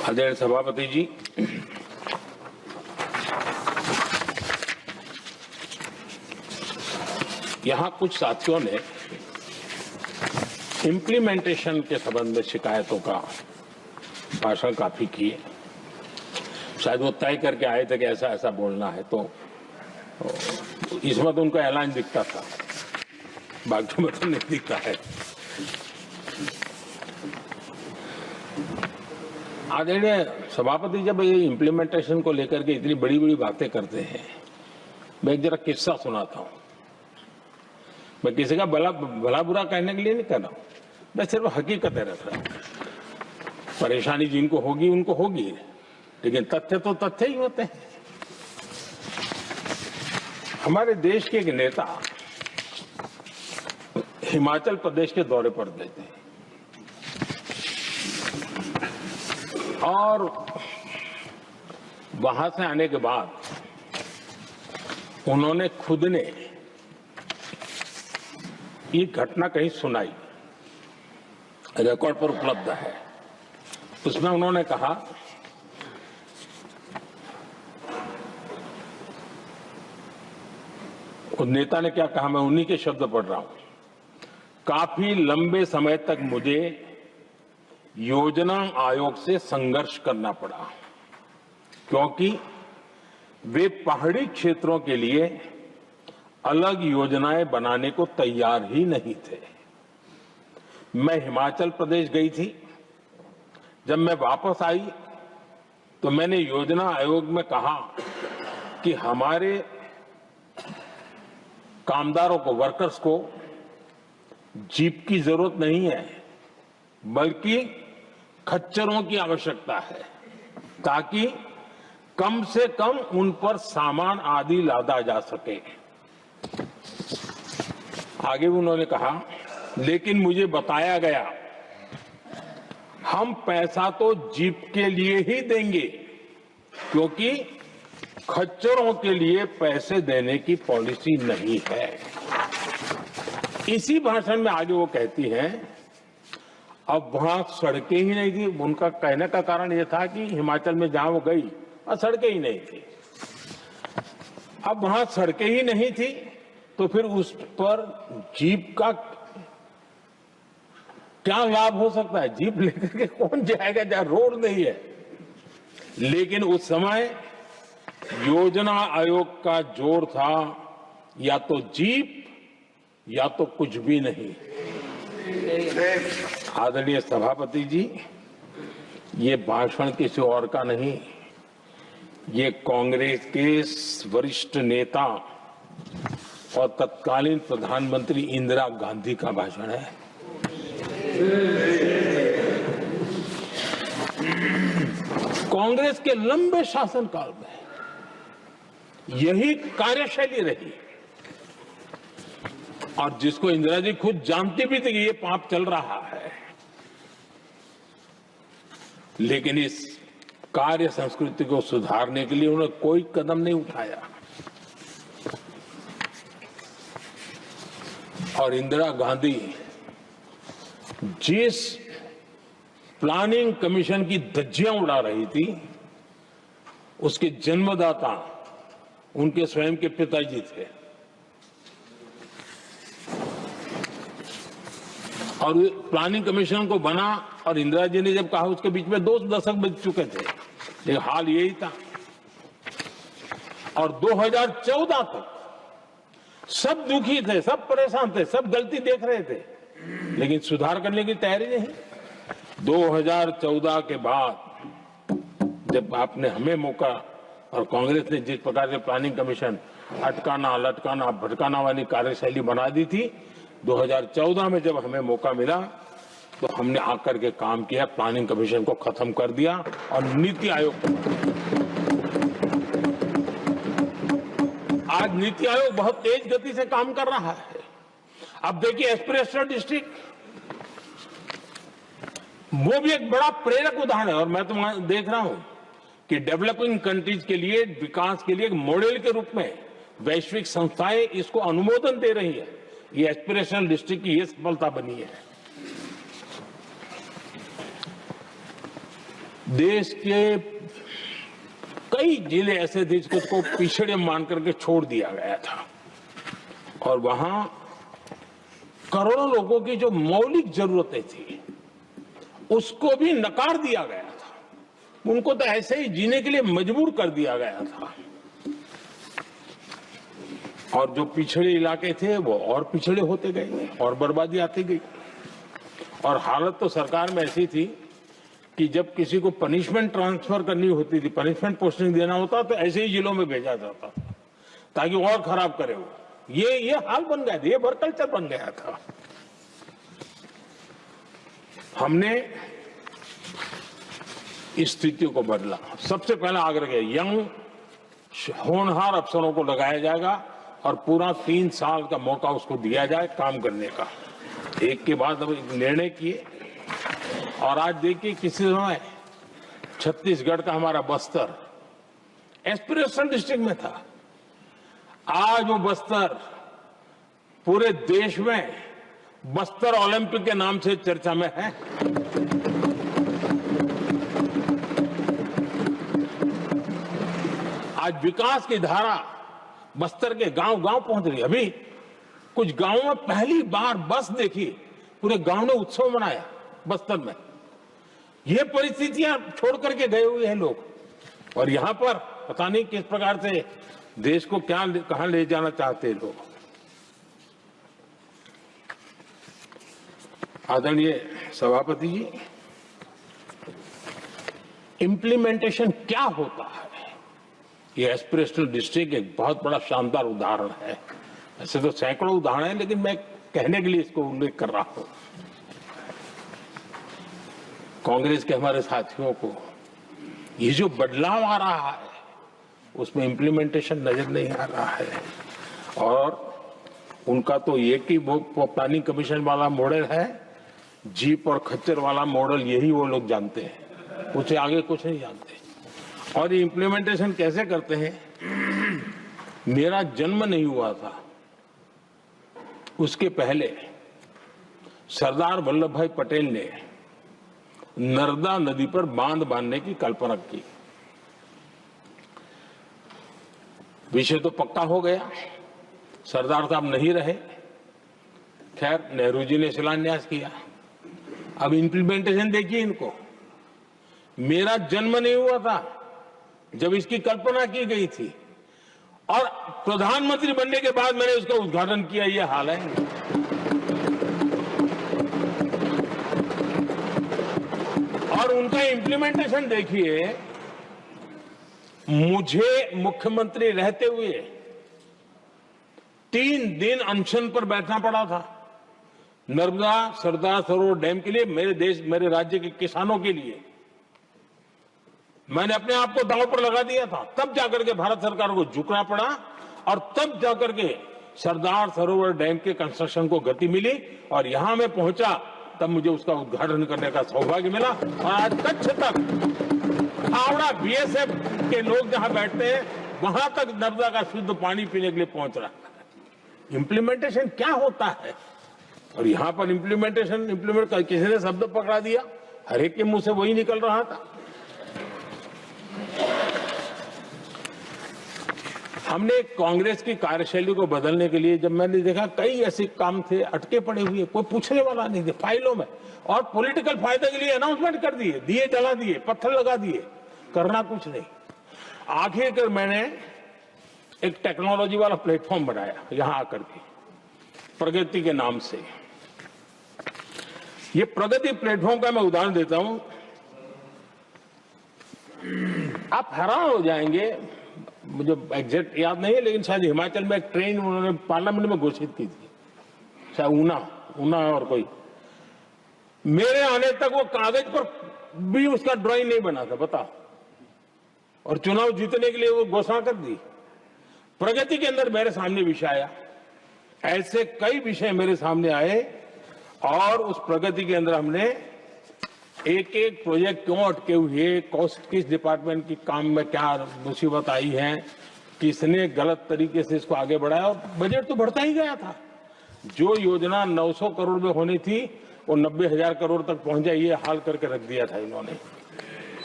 आदरणीय सभापति जी, यहाँ कुछ साथियों ने इम्प्लीमेंटेशन के संबंध में शिकायतों का भाषण काफी किए। शायद वो तय करके आए थे कि ऐसा ऐसा बोलना है, तो इस वक्त उनका ऐलान दिखता था, बाकी में तो नहीं दिखता है। आदरणीय सभापति, जब ये इम्प्लीमेंटेशन को लेकर के इतनी बड़ी बड़ी बातें करते हैं, मैं एक जरा किस्सा सुनाता हूं। मैं किसी का भला बुरा कहने के लिए नहीं कर रहा हूं, मैं सिर्फ हकीकतें रख रहा हूं। परेशानी जिनको होगी उनको होगी, लेकिन तथ्य तो तथ्य ही होते हैं। हमारे देश के एक नेता हिमाचल प्रदेश के दौरे पर गए थे और वहां से आने के बाद उन्होंने खुद ने ये घटना कहीं सुनाई, रिकॉर्ड पर उपलब्ध है। उसमें उन्होंने कहा, उस नेता ने क्या कहा, मैं उन्हीं के शब्द पढ़ रहा हूं। काफी लंबे समय तक मुझे योजना आयोग से संघर्ष करना पड़ा, क्योंकि वे पहाड़ी क्षेत्रों के लिए अलग योजनाएं बनाने को तैयार ही नहीं थे। मैं हिमाचल प्रदेश गई थी। जब मैं वापस आई तो मैंने योजना आयोग में कहा कि हमारे कामदारों को, वर्कर्स को जीप की जरूरत नहीं है, बल्कि खच्चरों की आवश्यकता है, ताकि कम से कम उन पर सामान आदि लादा जा सके। आगे उन्होंने कहा, लेकिन मुझे बताया गया हम पैसा तो जीप के लिए ही देंगे, क्योंकि खच्चरों के लिए पैसे देने की पॉलिसी नहीं है। इसी भाषण में आगे वो कहती हैं, अब वहां सड़कें ही नहीं थी। उनका कहने का कारण यह था कि हिमाचल में जहां वो गई वहां सड़कें ही नहीं थी। अब वहां सड़कें ही नहीं थी तो फिर उस पर जीप का क्या लाभ हो सकता है? जीप लेकर के कौन जाएगा जहां रोड नहीं है? लेकिन उस समय योजना आयोग का जोर था या तो जीप या तो कुछ भी नहीं। आदरणीय सभापति जी, ये भाषण किसी और का नहीं, ये कांग्रेस के वरिष्ठ नेता और तत्कालीन प्रधानमंत्री इंदिरा गांधी का भाषण है। कांग्रेस के लंबे शासनकाल में यही कार्यशैली रही, और जिसको इंदिरा जी खुद जानती भी थी कि ये पाप चल रहा है, लेकिन इस कार्य संस्कृति को सुधारने के लिए उन्होंने कोई कदम नहीं उठाया। और इंदिरा गांधी जिस प्लानिंग कमीशन की धज्जियां उड़ा रही थी, उसके जन्मदाता उनके स्वयं के पिताजी थे। और प्लानिंग कमीशन को बना और इंदिरा जी ने जब कहा, उसके बीच में 2 दशक बीत चुके थे, लेकिन हाल यही था। और 2014 तक सब दुखी थे, सब परेशान थे, सब गलती देख रहे थे, लेकिन सुधार करने की तैयारी नहीं। 2014 के बाद जब आपने हमें मौका और कांग्रेस ने जिस प्रकार से प्लानिंग कमीशन अटकाना, लटकाना, भटकाना वाली कार्यशैली बना दी थी, 2014 में जब हमें मौका मिला तो हमने आकर के काम किया, प्लानिंग कमीशन को खत्म कर दिया और नीति आयोग को। आज नीति आयोग बहुत तेज गति से काम कर रहा है। अब देखिए, एस्पिरेशनल डिस्ट्रिक्ट, वो भी एक बड़ा प्रेरक उदाहरण है। और मैं तो देख रहा हूं कि डेवलपिंग कंट्रीज के लिए, विकास के लिए एक मॉडल के रूप में वैश्विक संस्थाएं इसको अनुमोदन दे रही है। ये एस्पिरेशनल डिस्ट्रिक्ट की ये सफलता बनी है। देश के कई जिले ऐसे थे जिसको पिछड़े मान करके छोड़ दिया गया था और वहां करोड़ों लोगों की जो मौलिक जरूरतें थी उसको भी नकार दिया गया था। उनको तो ऐसे ही जीने के लिए मजबूर कर दिया गया था और जो पिछड़े इलाके थे वो और पिछड़े होते गए और बर्बादी आती गई। और हालत तो सरकार में ऐसी थी कि जब किसी को पनिशमेंट ट्रांसफर करनी होती थी, पनिशमेंट पोस्टिंग देना होता तो ऐसे ही जिलों में भेजा जाता था ताकि वो और खराब करे। वो ये हाल बन गया था, ये वर्क कल्चर बन गया था। हमने इस स्थिति को बदला। सबसे पहला आग्रह किया, यंग होनहार अफसरों को लगाया जाएगा और पूरा 3 साल का मौका उसको दिया जाए काम करने का। एक के बाद अब निर्णय किए और आज देखिए किसी समय छत्तीसगढ़ का हमारा बस्तर एस्पिरेशनल डिस्ट्रिक्ट में था, आज वो बस्तर पूरे देश में बस्तर ओलंपिक के नाम से चर्चा में है। आज विकास की धारा बस्तर के गांव-गांव पहुंच रही है। अभी कुछ गांवों में पहली बार बस देखी, पूरे गांव ने उत्सव मनाया बस्तर में। ये परिस्थितियां छोड़ करके गए हुए हैं लोग और यहां पर पता नहीं किस प्रकार से देश को कहां ले जाना चाहते हैं लोग। आदरणीय सभापति जी, इंप्लीमेंटेशन क्या होता है, ये एस्पिरेशनल डिस्ट्रिक्ट एक बहुत बड़ा शानदार उदाहरण है। ऐसे तो सैकड़ों उदाहरण हैं, लेकिन मैं कहने के लिए इसको उल्लेख कर रहा हूं। कांग्रेस के हमारे साथियों को ये जो बदलाव आ रहा है उसमें इंप्लीमेंटेशन नजर नहीं आ रहा है और उनका तो एक ही वो प्लानिंग कमीशन वाला मॉडल है, जीप और खच्चर वाला मॉडल, यही वो लोग जानते हैं, उससे आगे कुछ नहीं जानते। और ये इंप्लीमेंटेशन कैसे करते हैं, मेरा जन्म नहीं हुआ था उसके पहले सरदार वल्लभ भाई पटेल ने नर्मदा नदी पर बांध बांधने की कल्पना की। विषय तो पक्का हो गया, सरदार साहब नहीं रहे, खैर नेहरू जी ने शिलान्यास किया। अब इंप्लीमेंटेशन देखिए इनको। मेरा जन्म नहीं हुआ था जब इसकी कल्पना की गई थी और प्रधानमंत्री बनने के बाद मैंने उसका उद्घाटन किया, ये हाल है। और उनका इंप्लीमेंटेशन देखिए, मुझे मुख्यमंत्री रहते हुए 3 दिन अनशन पर बैठना पड़ा था नर्मदा सरदार सरोवर डैम के लिए, मेरे राज्य के किसानों के लिए। मैंने अपने आप को दांव पर लगा दिया था, तब जाकर के भारत सरकार को झुकना पड़ा और तब जाकर के सरदार सरोवर डैम के कंस्ट्रक्शन को गति मिली और यहां मैं पहुंचा तब मुझे उसका उद्घाटन करने का सौभाग्य मिला। और आज कच्छ तक हावड़ा बीएसएफ के लोग जहां बैठते हैं वहां तक नर्मदा का शुद्ध पानी पीने के लिए पहुंच रहा है। इंप्लीमेंटेशन क्या होता है और यहां पर इम्प्लीमेंट किसी ने शब्द पकड़ा दिया, हर एक के मुंह से वही निकल रहा था। हमने कांग्रेस की कार्यशैली को बदलने के लिए जब मैंने देखा कई ऐसे काम थे अटके पड़े हुए, कोई पूछने वाला नहीं थे फाइलों में, और पॉलिटिकल फायदे के लिए अनाउंसमेंट कर दिए, दिए जला दिए, पत्थर लगा दिए, करना कुछ नहीं। आखिरकार मैंने एक टेक्नोलॉजी वाला प्लेटफॉर्म बनाया यहां आकर के, प्रगति के नाम से। ये प्रगति प्लेटफॉर्म का मैं उदाहरण देता हूं, आप हैरान हो जाएंगे, मुझे एग्जैक्ट याद नहीं है लेकिन शायद हिमाचल में एक ट्रेन उन्होंने पार्लियामेंट में घोषित की थी, शायद ऊना और कोई। मेरे आने तक वो कागज पर भी उसका ड्राइंग नहीं बना था, बताओ, और चुनाव जीतने के लिए वो घोषणा कर दी। प्रगति के अंदर मेरे सामने विषय आया, ऐसे कई विषय मेरे सामने आए और उस प्रगति के अंदर हमने एक एक प्रोजेक्ट क्यों अटके हुए, किस डिपार्टमेंट की काम में क्या मुसीबत आई है, किसने गलत तरीके से इसको आगे बढ़ाया, और बजट तो बढ़ता ही गया था। जो योजना 900 करोड़ में होनी थी वो 90,000 करोड़ तक पहुंच जाए, ये हाल करके रख दिया था इन्होंने।